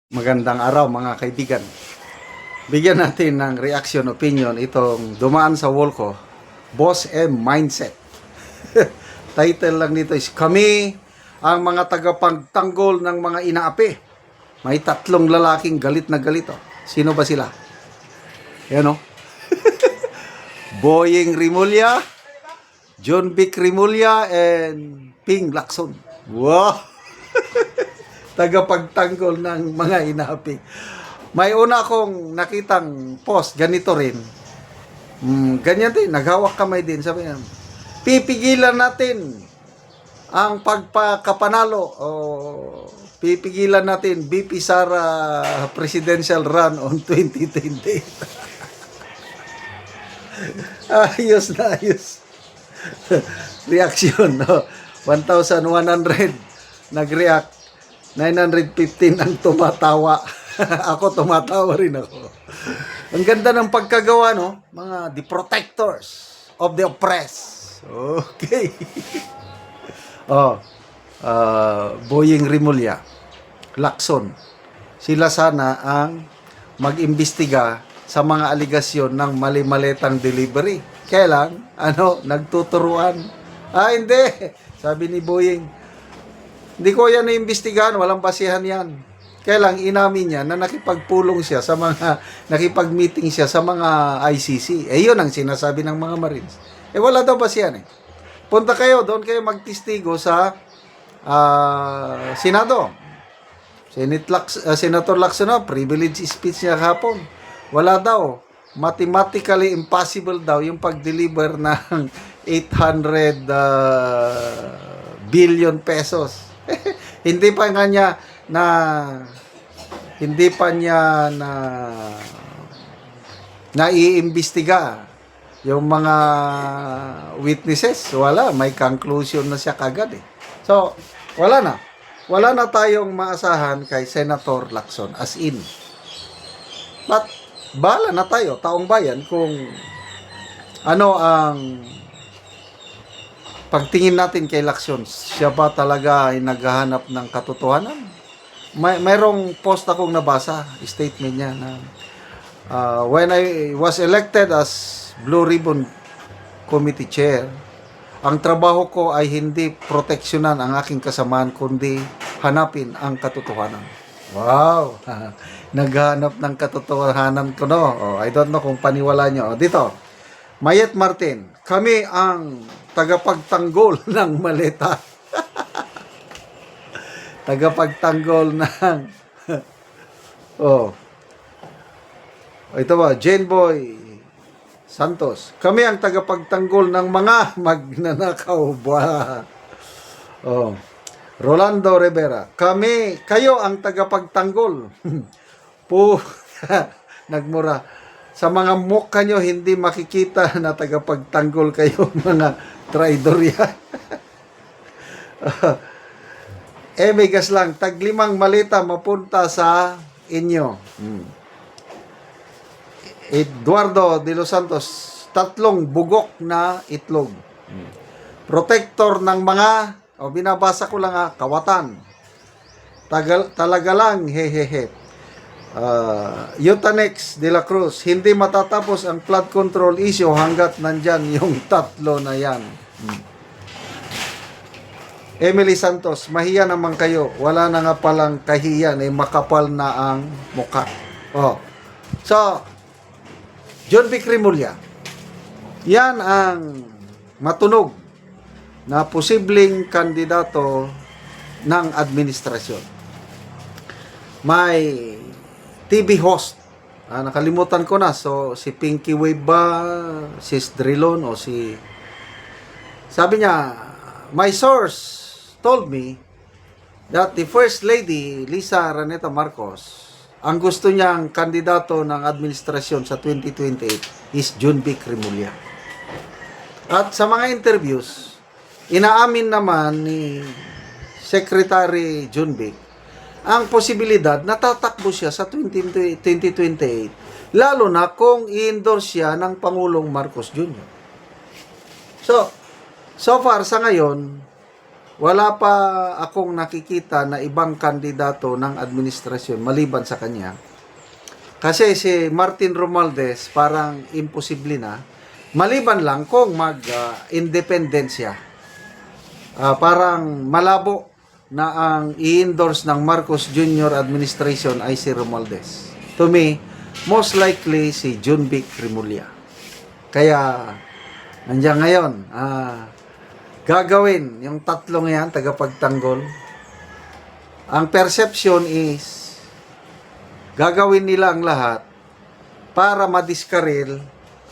Magandang araw mga kaibigan. Bigyan natin ng reaction opinion itong dumaan sa wall ko, Boss M Mindset. Title lang nito is Kami ang mga tagapagtanggol ng mga inaapi. May tatlong lalaking galit na galit. Sino ba sila? Yan o. Boying Rimulya, John Vic Rimulya, and Ping Lacson. Wow! Tagapagtanggol ng mga inaapi. May una akong nakitang post, ganito rin. Ganyan din, naghawak kamay din. Sabi niya, pipigilan natin ang pagpakapanalo o pipigilan natin BP Sara presidential run on 2020. Ayos na ayos. Reaction, no? 1,100 nag-react. 915 ang tumatawa. Ako tumatawa rin ako. Ang ganda ng pagkagawa, no? Mga the protectors of the oppressed. Okay. Boying Rimulya, Lacson. Sila sana ang mag-imbestiga sa mga aligasyon ng mali-maletang delivery. Kailan? Nagtuturuan. Hindi. Sabi ni Boying, hindi ko yan naimbestigahan, walang basihan yan. Kailang inamin niya na nakipagpulong siya sa mga, nakipag-meeting siya sa mga ICC. Yun ang sinasabi ng mga Marines. Wala daw basihan . Punta kayo, doon kayo magtistigo sa Senado. Senator Lacson, privilege speech niya kahapon. Wala daw. Mathematically impossible daw yung pag-deliver ng 800 billion pesos. Hindi pa niya naiimbestiga yung mga witnesses. Wala, may conclusion na siya kagad . So, wala na tayong maasahan kay Senator Lacson as in. But bahala na tayo, taong bayan, kung ano ang pagtingin natin kay Lacson. Siya ba talaga ay naghahanap ng katotohanan? Mayroong post akong nabasa, statement niya na when I was elected as Blue Ribbon Committee Chair, ang trabaho ko ay hindi proteksyonan ang aking kasamaan, kundi hanapin ang katotohanan. Wow! Naghanap ng katotohanan ko, no? I don't know kung paniwala nyo. Dito, Mayet Martin, kami ang tagapagtanggol ng maleta. Tagapagtanggol ng ito ba, Jane Boy Santos, kami ang tagapagtanggol ng mga magnanakaw ba. Rolando Rivera, kayo ang tagapagtanggol. Nagmura. Sa mga mukha nyo, hindi makikita na tagapagtanggol kayo, mga traidor yan. May gas lang, taglimang malita mapunta sa inyo. Eduardo de los Santos, 3 bugok na itlog. Protector ng mga, binabasa ko lang kawatan. Talaga lang, hehehe. Yutanex de la Cruz, hindi matatapos ang flood control issue hanggat nandyan yung 3 na yan. Emily Santos, mahiya naman kayo, wala na nga palang kahiyan, makapal na ang mukha. So, John Vic Rimulya, yan ang matunog na posibleng kandidato ng administrasyon. May TV host. Nakalimutan ko na. So, si Pinky Wave ba? Si Drilon o si... Sabi niya, my source told me that the First Lady, Lisa Araneta Marcos, ang gusto niyang kandidato ng administrasyon sa 2028 is John Vic Rimulya. At sa mga interviews, inaamin naman ni Secretary John Vic ang posibilidad na tatakbo siya sa 2028, lalo na kung i-endorse siya ng Pangulong Marcos Jr. So far sa ngayon, wala pa akong nakikita na ibang kandidato ng administrasyon maliban sa kanya. Kasi si Martin Romualdez parang imposible na. Maliban lang kung mag-independent siya. Parang malabo na ang i-endorse ng Marcos Jr. administration ay si Romualdez. To me, most likely si John Vic Remulla. Kaya, nandiyan ngayon, gagawin yung tatlong yan, tagapagtanggol. Ang perception is, gagawin nila ang lahat para madiskaril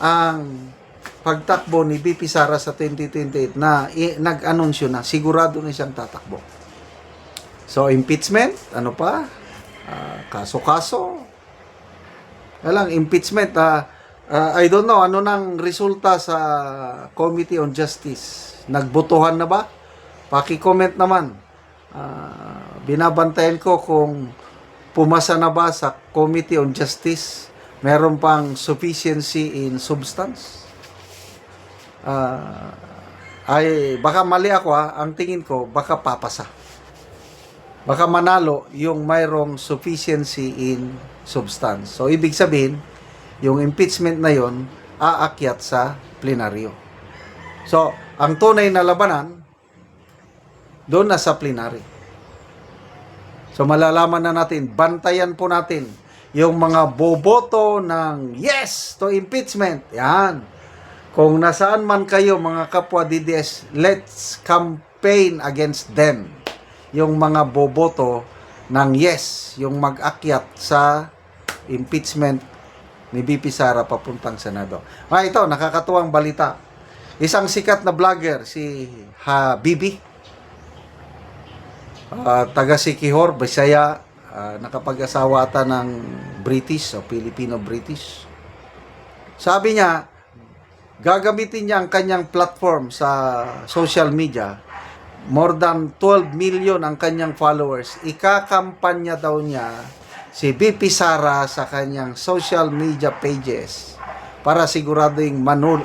ang pagtakbo ni BP Sara sa 2028 na nag-anunsyo na, sigurado na siyang tatakbo. So, impeachment, ano pa? Kaso-kaso. Alang, impeachment, I don't know, ano nang resulta sa Committee on Justice? Nagbotohan na ba? Paki-comment naman. Binabantayan ko kung pumasa na ba sa Committee on Justice. Meron pang sufficiency in substance. Baka mali ako ang tingin ko, baka papasa. Baka manalo yung mayroong sufficiency in substance. So, ibig sabihin, yung impeachment na yon aakyat sa plenaryo. So, ang tunay na labanan, doon na sa plenary. So, malalaman na natin, bantayan po natin yung mga boboto ng yes to impeachment. Yan. Kung nasaan man kayo, mga kapwa DDS, let's campaign against them. Yung mga boboto ng yes, yung mag-akyat sa impeachment ni BP Sara papuntang Senado. Ito, nakakatuwang balita. Isang sikat na vlogger, si Habibi, taga Siquijor, Bisaya, nakapag-asawa ata ng British o Filipino-British. Sabi niya, gagamitin niya ang kanyang platform sa social media. More than 12 million ang kanyang followers. Ikakampanya daw niya si BP Sara sa kanyang social media pages para siguradong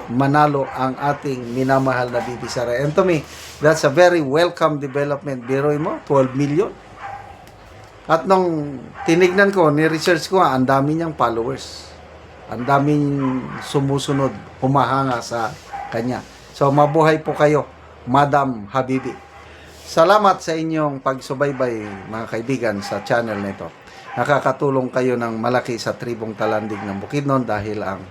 manalo ang ating minamahal na BP Sara. And to me, that's a very welcome development. Biroin mo, 12 million. At nung tinignan ko, ni-research ko, ang dami niyang followers. Ang daming sumusunod, humahanga sa kanya. So, mabuhay po kayo, Madam Habibi. Salamat sa inyong pagsubaybay, mga kaibigan, sa channel na ito. Nakakatulong kayo ng malaki sa tribong Talandig ng Bukidnon dahil ang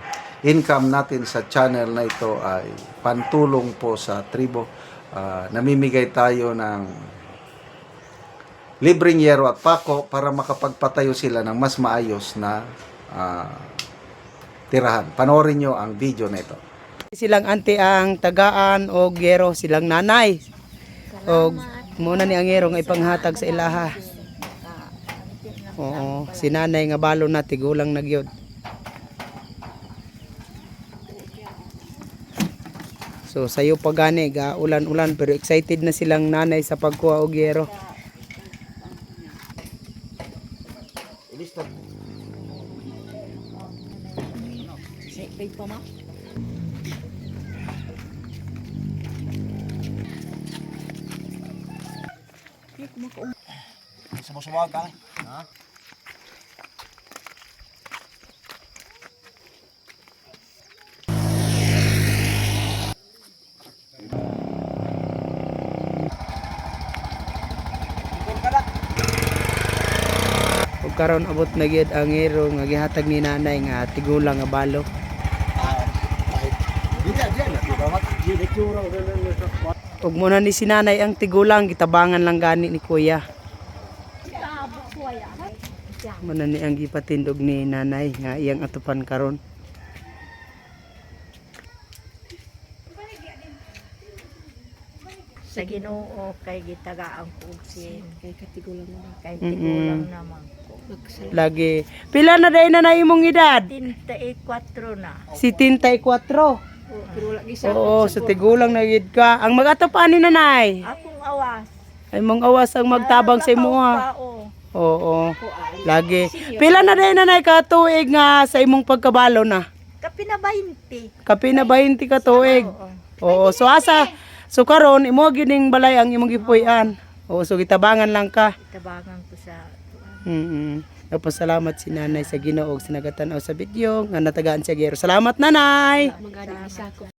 income natin sa channel na ito ay pantulong po sa tribo. Namimigay tayo ng libreng yero at pako para makapagpatayo sila ng mas maayos na tirahan. Panoorin nyo ang video na ito. Silang ante ang tagaan o gero, silang nanay. O muna ni ang gero nga ipanghatag sa ilaha. Oo, si nanay nga balo na tigulang nagyod. So sayo pa gani ga ulan-ulan pero excited na silang nanay sa pagkuha og gero. Sumusuwag ka. Ha? Ug karon abot na gyud ang gero nga gihatag ni nanay nga tigulang nga balo. Ug muna ni si nanay ang tigulang gitabangan lang gani ni kuya. Muna ni ang gipatindog ni nanay nga iyang atupan karon. Sa Ginoo kay gitagaan ko sin kay katigulang naman kay tigulang naman ko. Lagi. Pila na day na imong edad? 34 na. Si 34. Pero wala gisa. Oo, sa tigulang na gid ka. Ang mag-atupan ni nanay. Akong awas. Ay mong awas ang magtabang sa imuha. Oo. Lagi. Pila na day nanay ka tuig nga sa imong pagkabalo na? Kapina 20. Kapina 20 ka tuig. Oo. So asa So karon imo gining balay ang imong gipuy-an. O so gitabangan lang ka. Tabangan ko sa Nagpasalamat si nanay sa Ginoo ug sinagatan sa video nga natagaan siya gero. Salamat nanay. magani isa ko